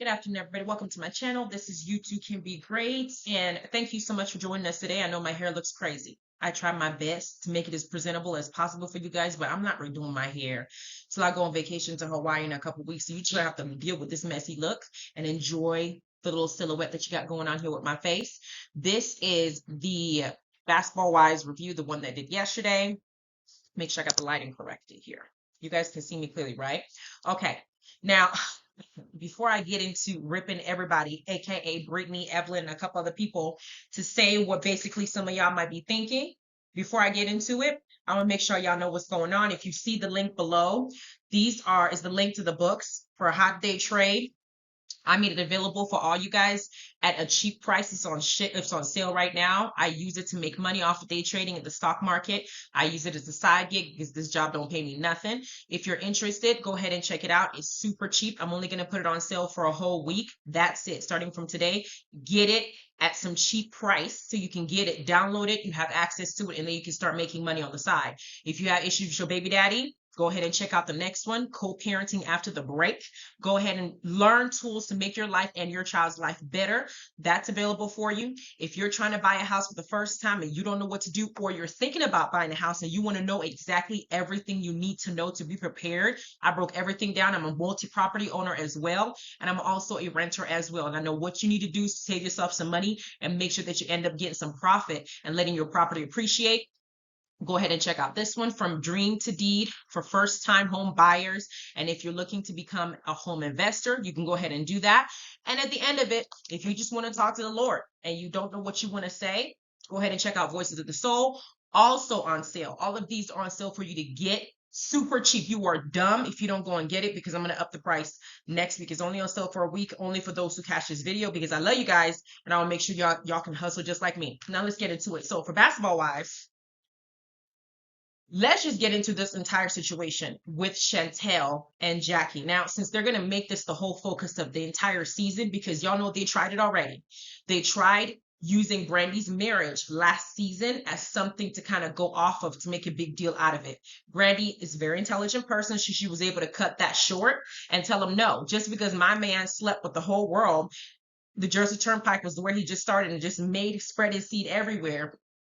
Good afternoon, everybody. Welcome to my channel. This is You Too Can Be Great, and thank you so much for joining us today. I know my hair looks crazy. I try my best to make it as presentable as possible for you guys, but I'm not redoing my hair till I go on vacation to Hawaii in a couple weeks. So you just have to deal with this messy look and enjoy the little silhouette that you got going on here with my face. This is the Basketball Wives review, the one that I did yesterday. Make sure I got the lighting corrected here. You guys can see me clearly, right? Okay. Now, before I get into ripping everybody, aka Britney, Evelyn, and a couple other people, to say what basically some of y'all might be thinking, before I get into it, I want to make sure y'all know what's going on. If you see the link below, is the link to the books for a hot day trade. I made it available for all you guys at a cheap price. It's on sale right now. I use it to make money off of day trading at the stock market. I use it as a side gig because this job don't pay me nothing. If you're interested, go ahead and check it out. It's super cheap. I'm only going to put it on sale for a whole week. That's it. Starting from today, get it at some cheap price so you can get it, download it, you have access to it, and then you can start making money on the side. If you have issues with your baby daddy, go ahead and check out the next one, Co-Parenting After the Break. Go ahead and learn tools to make your life and your child's life better. That's available for you. If you're trying to buy a house for the first time and you don't know what to do, or you're thinking about buying a house and you want to know exactly everything you need to know to be prepared, I broke everything down. I'm a multi-property owner as well, and I'm also a renter as well. And I know what you need to do to save yourself some money and make sure that you end up getting some profit and letting your property appreciate. Go ahead and check out this one, From Dream to Deed, for first-time home buyers. And if you're looking to become a home investor, you can go ahead and do that. And at the end of it, if you just want to talk to the Lord and you don't know what you want to say, go ahead and check out Voices of the Soul, also on sale. All of these are on sale for you to get super cheap. You are dumb if you don't go and get it, because I'm going to up the price next week. It's only on sale for a week, only for those who catch this video, because I love you guys and I want to make sure y'all can hustle just like me. Now let's get into it. So for Basketball Wives, let's just get into this entire situation with Chantel and Jacky. Now, since they're going to make this the whole focus of the entire season, because y'all know they tried it already. They tried using Brandy's marriage last season as something to kind of go off of, to make a big deal out of it. Brandy is a very intelligent person. She was able to cut that short and tell him, no, just because my man slept with the whole world, the Jersey Turnpike was where he just started and just spread his seed everywhere.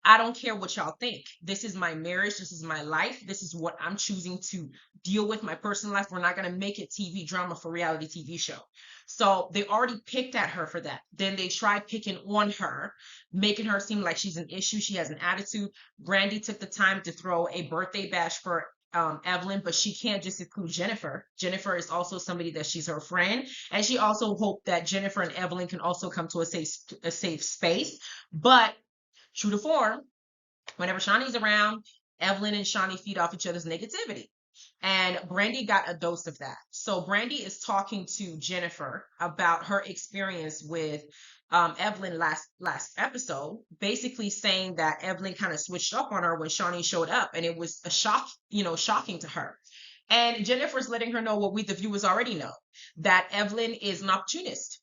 I don't care what y'all think. This is my marriage. This is my life. This is what I'm choosing to deal with, my personal life. We're not going to make it TV drama for reality TV show. So they already picked at her for that. Then they tried picking on her, making her seem like she's an issue. She has an attitude. Brandy took the time to throw a birthday bash for Evelyn, but she can't just include Jennifer. Jennifer is also somebody that she's her friend, and she also hoped that Jennifer and Evelyn can also come to a safe space. But true to form, whenever Shaunie's around, Evelyn and Shaunie feed off each other's negativity. And Brandy got a dose of that. So Brandy is talking to Jennifer about her experience with Evelyn last episode, basically saying that Evelyn kind of switched up on her when Shaunie showed up, and it was a shocking to her. And Jennifer's letting her know what we, the viewers, already know, that Evelyn is an opportunist.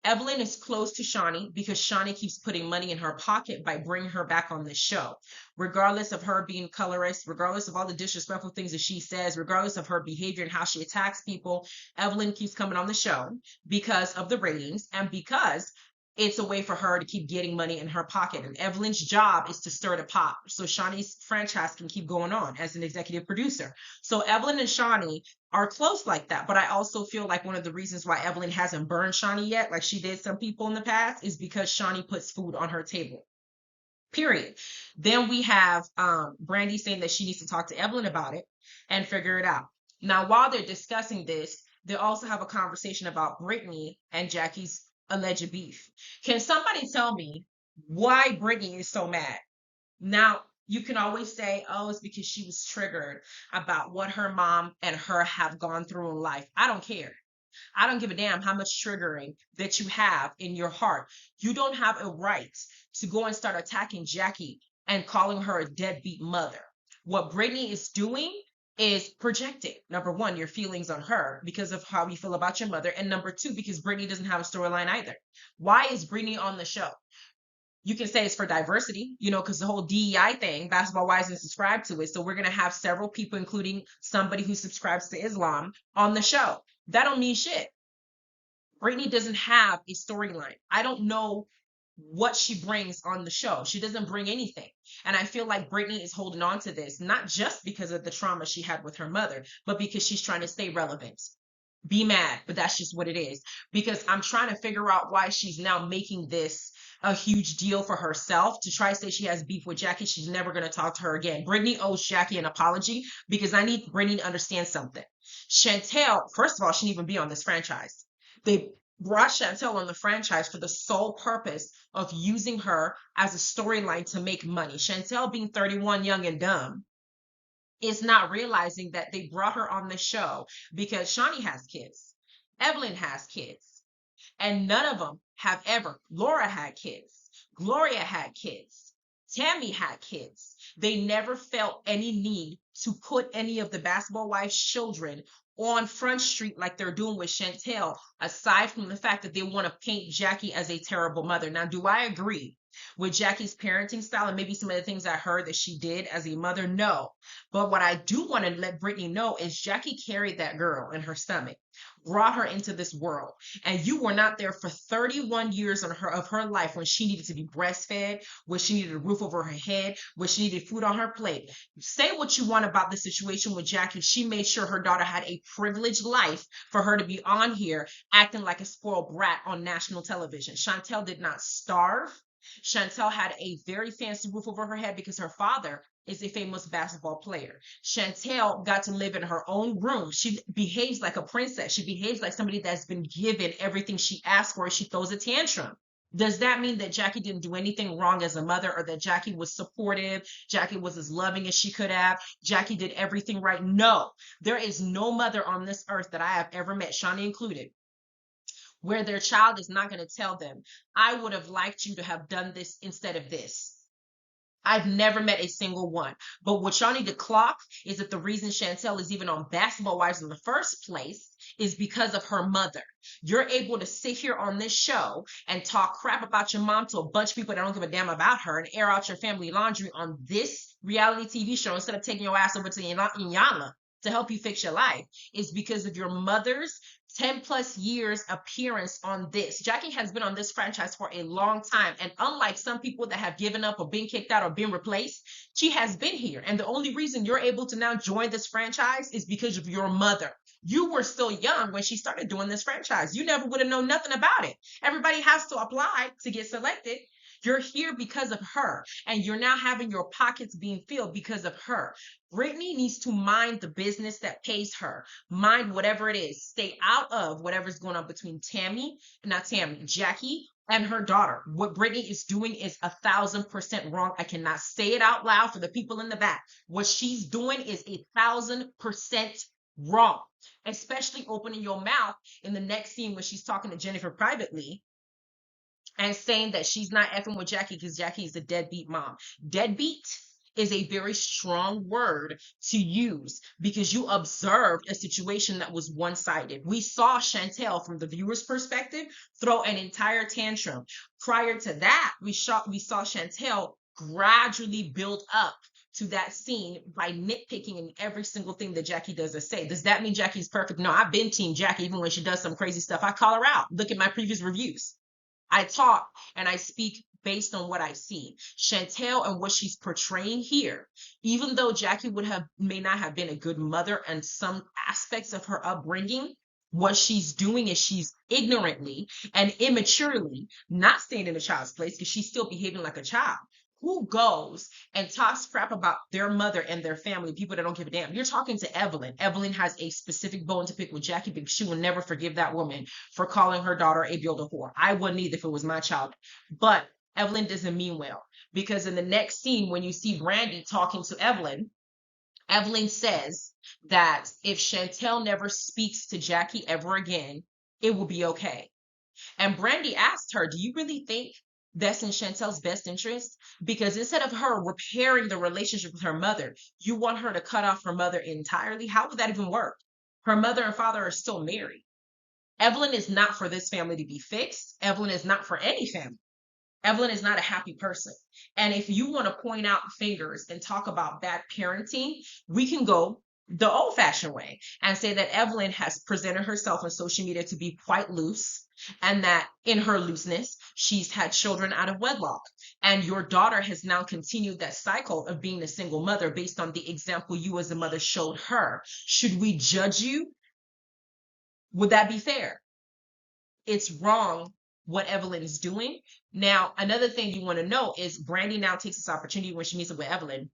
Evelyn is close to Shaunie because Shaunie keeps putting money in her pocket by bringing her back on the show. Regardless of her being colorist, regardless of all the disrespectful things that she says, regardless of her behavior and how she attacks people, Evelyn keeps coming on the show because of the ratings and because it's a way for her to keep getting money in her pocket. And Evelyn's job is to stir the pot so Shaunie's franchise can keep going on as an executive producer. So Evelyn and Shaunie are close like that. But I also feel like one of the reasons why Evelyn hasn't burned Shaunie yet, like she did some people in the past, is because Shaunie puts food on her table. Period. Then we have Brandy saying that she needs to talk to Evelyn about it and figure it out. Now, while they're discussing this, they also have a conversation about Britney and Jackie's alleged beef. Can somebody tell me why Britney is so mad? Now, you can always say, oh, it's because she was triggered about what her mom and her have gone through in life. I don't care. I don't give a damn how much triggering that you have in your heart. You don't have a right to go and start attacking Jacky and calling her a deadbeat mother. What Britney is doing is projecting, number one, your feelings on her because of how you feel about your mother, and number two, because Britney doesn't have a storyline either. Why is Britney on the show? You can say it's for diversity, because the whole DEI thing, Basketball Wives and subscribe to it. So we're going to have several people, including somebody who subscribes to Islam, on the show. That don't mean shit. Brittany doesn't have a storyline. I don't know what she brings on the show. She doesn't bring anything. And I feel like Brittany is holding on to this, not just because of the trauma she had with her mother, but because she's trying to stay relevant. Be mad, but that's just what it is. Because I'm trying to figure out why she's now making this a huge deal for herself to try to say she has beef with Jackie. She's never going to talk to her again. Brittany owes Jackie an apology because I need Brittany to understand something. Chantel, first of all, shouldn't even be on this franchise. They brought Chantel on the franchise for the sole purpose of using her as a storyline to make money. Chantel, being 31, young and dumb, is not realizing that they brought her on the show because Shaunie has kids, Evelyn has kids, and none of them have ever. Laura had kids, Gloria had kids, Tammy had kids. They never felt any need to put any of the basketball wives' children on Front Street like they're doing with Chantel, aside from the fact that they want to paint Jackie as a terrible mother. Now, do I agree with Jackie's parenting style and maybe some of the things I heard that she did as a mother? No. But what I do want to let Brittany know is Jackie carried that girl in her stomach, brought her into this world, and you were not there for 31 years of her life when she needed to be breastfed, when she needed a roof over her head, when she needed food on her plate. Say what you want about the situation with Jackie. She made sure her daughter had a privileged life for her to be on here acting like a spoiled brat on national television. Chantel did not starve. Chantel had a very fancy roof over her head because her father is a famous basketball player. Chantel got to live in her own room. She behaves like a princess. She behaves like somebody that's been given everything she asked for. She throws a tantrum. Does that mean that Jackie didn't do anything wrong as a mother, or that Jackie was supportive? Jackie was as loving as she could have? Jackie did everything right? No. There is no mother on this earth that I have ever met, Shaunie included, where their child is not going to tell them, I would have liked you to have done this instead of this. I've never met a single one. But what y'all need to clock is that the reason Chantel is even on Basketball Wives in the first place is because of her mother. You're able to sit here on this show and talk crap about your mom to a bunch of people that don't give a damn about her and air out your family laundry on this reality TV show instead of taking your ass over to Inyana to help you fix your life, is because of your mother's 10 plus years appearance on this. Jackie has been on this franchise for a long time. And unlike some people that have given up or been kicked out or been replaced, she has been here. And the only reason you're able to now join this franchise is because of your mother. You were still young when she started doing this franchise. You never would have known nothing about it. Everybody has to apply to get selected. You're here because of her, and you're now having your pockets being filled because of her. Brittany needs to mind the business that pays her. Mind whatever it is. Stay out of whatever's going on between Jackie and her daughter. What Brittany is doing is 1,000% wrong. I cannot say it out loud for the people in the back. What she's doing is 1,000% wrong, especially opening your mouth in the next scene when she's talking to Jennifer privately and saying that she's not effing with Jackie because Jackie is a deadbeat mom. Deadbeat is a very strong word to use because you observed a situation that was one-sided. We saw Chantel, from the viewer's perspective, throw an entire tantrum. Prior to that, we saw Chantel gradually build up to that scene by nitpicking in every single thing that Jackie does or say. Does that mean Jackie's perfect? No, I've been team Jackie. Even when she does some crazy stuff, I call her out. Look at my previous reviews. I talk and I speak based on what I see. Chantel and what she's portraying here, even though Jackie may not have been a good mother in some aspects of her upbringing, what she's doing is she's ignorantly and immaturely not staying in a child's place because she's still behaving like a child. Who goes and talks crap about their mother and their family, people that don't give a damn? You're talking to Evelyn. Evelyn has a specific bone to pick with Jackie because she will never forgive that woman for calling her daughter a builder whore. I wouldn't either if it was my child. But Evelyn doesn't mean well, because in the next scene, when you see Brandy talking to Evelyn, Evelyn says that if Chantel never speaks to Jackie ever again, it will be okay. And Brandy asked her, do you really think that's in Chantel's best interest? Because instead of her repairing the relationship with her mother, you want her to cut off her mother entirely? How would that even work? Her mother and father are still married. Evelyn is not for this family to be fixed. Evelyn is not for any family. Evelyn is not a happy person. And if you want to point out fingers and talk about bad parenting, we can go the old-fashioned way and say that Evelyn has presented herself on social media to be quite loose, and that in her looseness, she's had children out of wedlock. And your daughter has now continued that cycle of being a single mother based on the example you as a mother showed her. Should we judge you? Would that be fair? It's wrong what Evelyn is doing. Now, another thing you want to know is Brandy now takes this opportunity when she meets up with Evelyn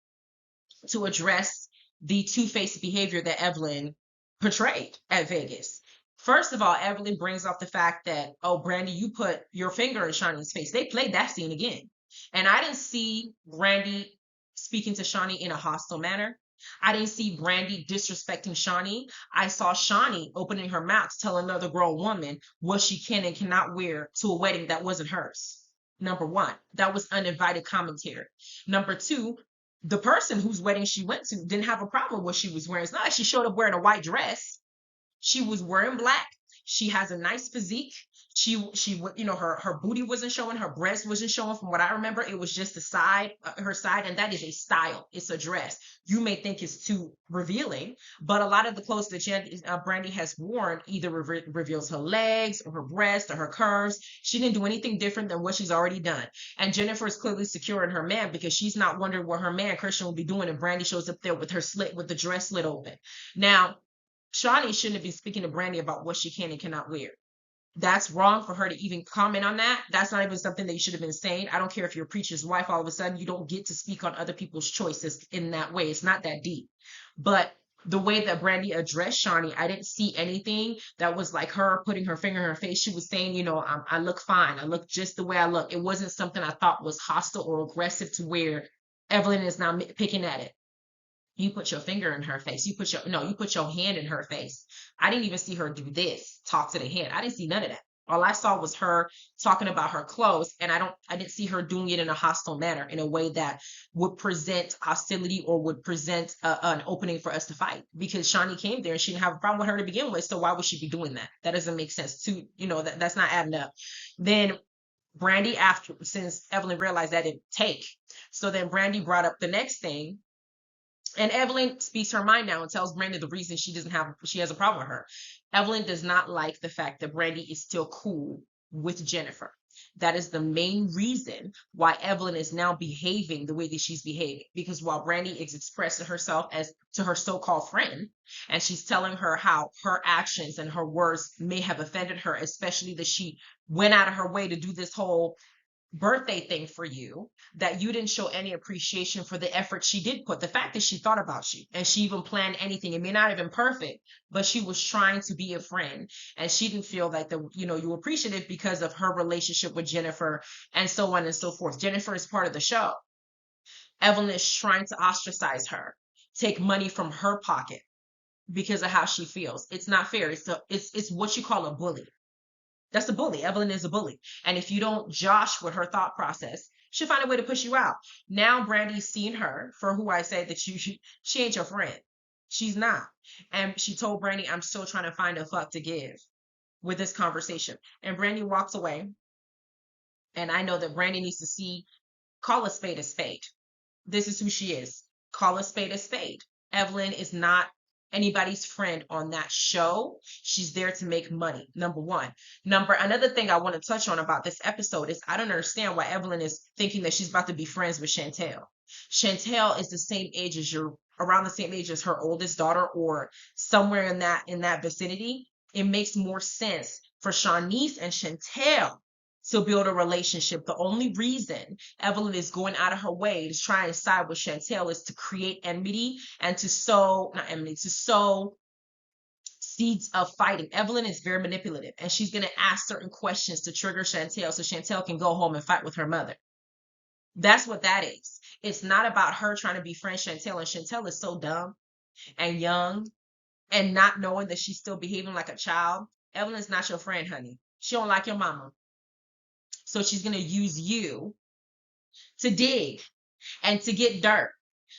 to address the two-faced behavior that Evelyn portrayed at Vegas. First of all, Evelyn brings up the fact that, oh, Brandy, you put your finger in Shaunie's face. They played that scene again. And I didn't see Brandy speaking to Shaunie in a hostile manner. I didn't see Brandy disrespecting Shaunie. I saw Shaunie opening her mouth to tell another grown woman what she can and cannot wear to a wedding that wasn't hers. Number one, that was uninvited commentary. Number two, the person whose wedding she went to didn't have a problem with what she was wearing. It's not like she showed up wearing a white dress. She was wearing black. She has a nice physique. She her booty wasn't showing, her breast wasn't showing. From what I remember, it was just the side, her side, and that is a style. It's a dress. You may think it's too revealing, but a lot of the clothes that Brandy has worn either reveals her legs or her breast or her curves. She didn't do anything different than what she's already done. And Jennifer is clearly secure in her man because she's not wondering what her man Christian will be doing if Brandy shows up there with the dress slit open. Now, Shaunie shouldn't have been speaking to Brandy about what she can and cannot wear. That's wrong for her to even comment on that. That's not even something that you should have been saying. I don't care if you're a preacher's wife, all of a sudden you don't get to speak on other people's choices in that way. It's not that deep. But the way that Brandy addressed Shaunie, I didn't see anything that was like her putting her finger in her face. She was saying, I look fine. I look just the way I look. It wasn't something I thought was hostile or aggressive to where Evelyn is now picking at it. You put your finger in her face. You put your hand in her face. I didn't even see her do this, talk to the hand. I didn't see none of that. All I saw was her talking about her clothes, and I didn't see her doing it in a hostile manner, in a way that would present hostility or would present an opening for us to fight. Because Shaunie came there and she didn't have a problem with her to begin with, so why would she be doing that? That doesn't make sense. That's not adding up. Then Brandy, since Evelyn realized that didn't take, so then Brandy brought up the next thing. And Evelyn speaks her mind now and tells Brandy the reason she has a problem with her. Evelyn does not like the fact that Brandy is still cool with Jennifer. That is the main reason why Evelyn is now behaving the way that she's behaving. Because while Brandy is expressing herself as to her so-called friend, and she's telling her how her actions and her words may have offended her, especially that she went out of her way to do this whole birthday thing for you, that you didn't show any appreciation for the effort she did put, the fact that she thought about you and she even planned anything. It may not have been perfect, but she was trying to be a friend, and she didn't feel like you appreciative because of her relationship with Jennifer and so on and so forth. Jennifer is part of the show. Evelyn is trying to ostracize her, take money from her pocket because of how she feels. It's not fair. It's what you call a bully. That's a bully. Evelyn is a bully. And if you don't josh with her thought process, she'll find a way to push you out. Now Brandy's seen her for who I say that she ain't your friend. She's not. And she told Brandy, I'm still trying to find a fuck to give with this conversation. And Brandy walks away. And I know that Brandy needs to call a spade a spade. This is who she is. Call a spade a spade. Evelyn is not anybody's friend on that show. She's there to make money. Number one. Another thing I want to touch on about this episode is I don't understand why Evelyn is thinking that she's about to be friends with Chantel. Chantel is around the same age as her oldest daughter, or somewhere in that vicinity. It makes more sense for Shaunie and Chantel to build a relationship. The only reason Evelyn is going out of her way to try and side with Chantel is to create enmity and to sow seeds of fighting. Evelyn is very manipulative, and she's going to ask certain questions to trigger Chantel so Chantel can go home and fight with her mother. That's what that is. It's not about her trying to befriend Chantel, and Chantel is so dumb and young and not knowing that she's still behaving like a child. Evelyn's not your friend, honey. She don't like your mama. So she's going to use you to dig and to get dirt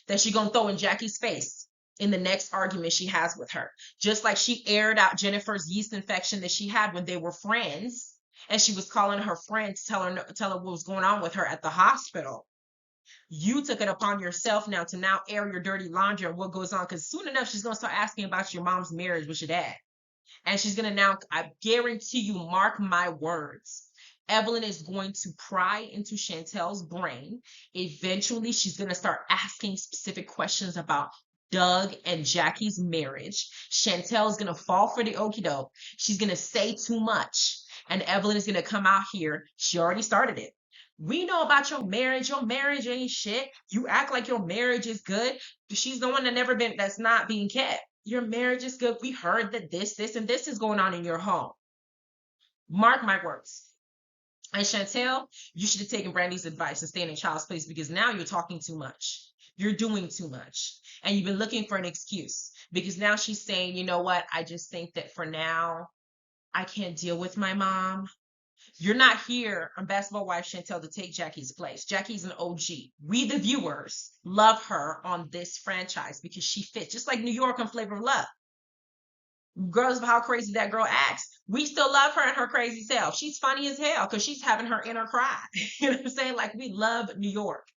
that she's going to throw in Jackie's face in the next argument she has with her. Just like she aired out Jennifer's yeast infection that she had when they were friends, and she was calling her friend to tell her what was going on with her at the hospital. You took it upon yourself now to now air your dirty laundry on what goes on, because soon enough she's gonna start asking about your mom's marriage with your dad. And she's gonna now, I guarantee you, mark my words, Evelyn is going to pry into Chantel's brain. Eventually, she's gonna start asking specific questions about Doug and Jackie's marriage. Chantel's gonna fall for the okie doke. She's gonna say too much. And Evelyn is gonna come out here. She already started it. We know about your marriage. Your marriage ain't shit. You act like your marriage is good. She's the one that's not being kept. Your marriage is good. We heard that this, and this is going on in your home. Mark my words. And Chantel, you should have taken Brandy's advice and stayed in child's place, because now you're talking too much. You're doing too much. And you've been looking for an excuse, because now she's saying, you know what? I just think that for now, I can't deal with my mom. You're not here on Basketball Wife Chantel to take Jackie's place. Jackie's an OG. We, the viewers, love her on this franchise because she fits, just like New York on Flavor of Love. Regardless of how crazy that girl acts, we still love her and her crazy self. She's funny as hell because she's having her inner cry. You know what I'm saying? Like, we love New York,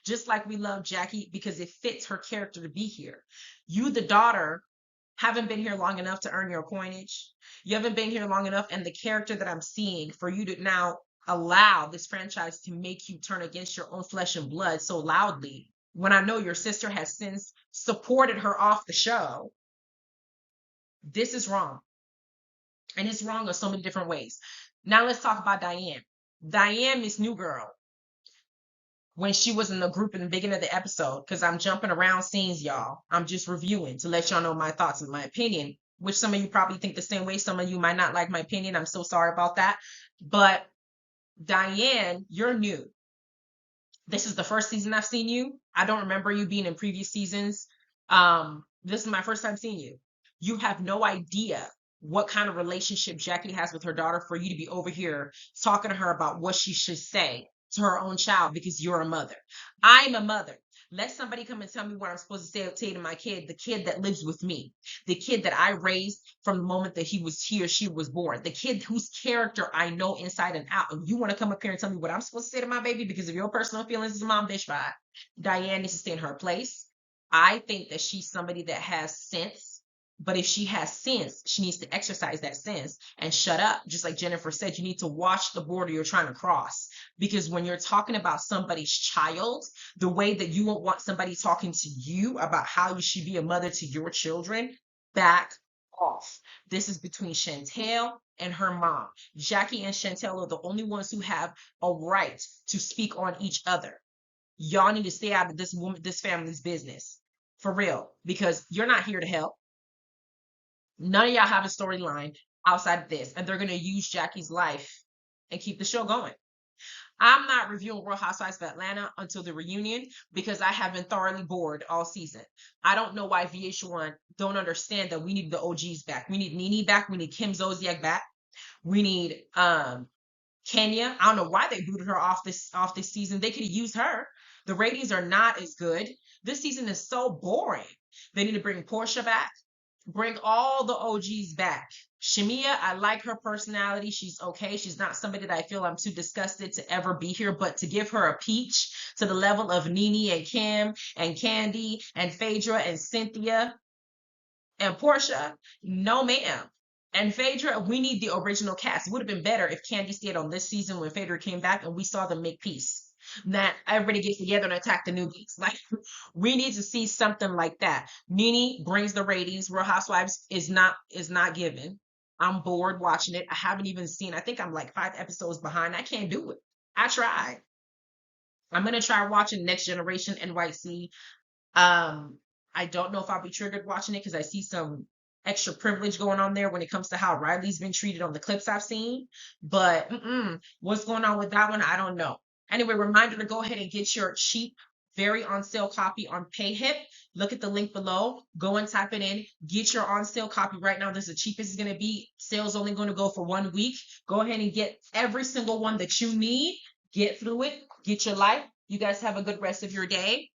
just like we love Jackie, because it fits her character to be here. You, the daughter, haven't been here long enough to earn your coinage. You haven't been here long enough, and the character that I'm seeing for you to now allow this franchise to make you turn against your own flesh and blood so loudly, when I know your sister has since supported her off the show. This is wrong. And it's wrong in so many different ways. Now let's talk about Diane. Diane, this new girl, when she was in the group in the beginning of the episode, because I'm jumping around scenes, y'all. I'm just reviewing to let y'all know my thoughts and my opinion, which some of you probably think the same way. Some of you might not like my opinion. I'm so sorry about that. But Diane, you're new. This is the first season I've seen you. I don't remember you being in previous seasons. This is my first time seeing you. You have no idea what kind of relationship Jackie has with her daughter for you to be over here talking to her about what she should say to her own child, because you're a mother. I'm a mother. Let somebody come and tell me what I'm supposed to say to my kid, the kid that lives with me, the kid that I raised from the moment that he or she was born, the kid whose character I know inside and out. And you want to come up here and tell me what I'm supposed to say to my baby because of your personal feelings as a mom, bitch, bye. Diane needs to stay in her place. I think that she's somebody that has sense. But if she has sense, she needs to exercise that sense and shut up. Just like Jennifer said, you need to watch the border you're trying to cross. Because when you're talking about somebody's child, the way that you won't want somebody talking to you about how you should be a mother to your children, back off. This is between Chantel and her mom. Jackie and Chantel are the only ones who have a right to speak on each other. Y'all need to stay out of this family's business. For real. Because you're not here to help. None of y'all have a storyline outside of this, and they're going to use Jackie's life and keep the show going. I'm not reviewing Real Housewives of Atlanta until the reunion because I have been thoroughly bored all season. I don't know why VH1 don't understand that we need the OGs back. We need Nene back. We need Kim Zolciak back. We need Kenya. I don't know why they booted her off this season. They could have used her. The ratings are not as good. This season is so boring. They need to bring Portia back. Bring all the OGs back. Shamia, I like her personality. She's okay. She's not somebody that I feel I'm too disgusted to ever be here, but to give her a peach to the level of Nene and Kim and Candy and Phaedra and Cynthia and Portia, no ma'am. And Phaedra, we need the original cast. It would have been better if Candy stayed on this season when Phaedra came back and we saw them make peace. That everybody gets together and attack the newbies. Like, we need to see something like that. Nene brings the ratings. Real Housewives is not given. I'm bored watching it. I haven't even seen. I think I'm like 5 episodes behind. I can't do it. I tried. I'm gonna try watching Next Generation NYC. I don't know if I'll be triggered watching it because I see some extra privilege going on there when it comes to how Riley's been treated on the clips I've seen. But what's going on with that one? I don't know. Anyway, reminder to go ahead and get your cheap, very on sale copy on PayHip. Look at the link below. Go and type it in. Get your on sale copy right now. This is the cheapest it's going to be. Sale's only going to go for 1 week. Go ahead and get every single one that you need. Get through it. Get your life. You guys have a good rest of your day.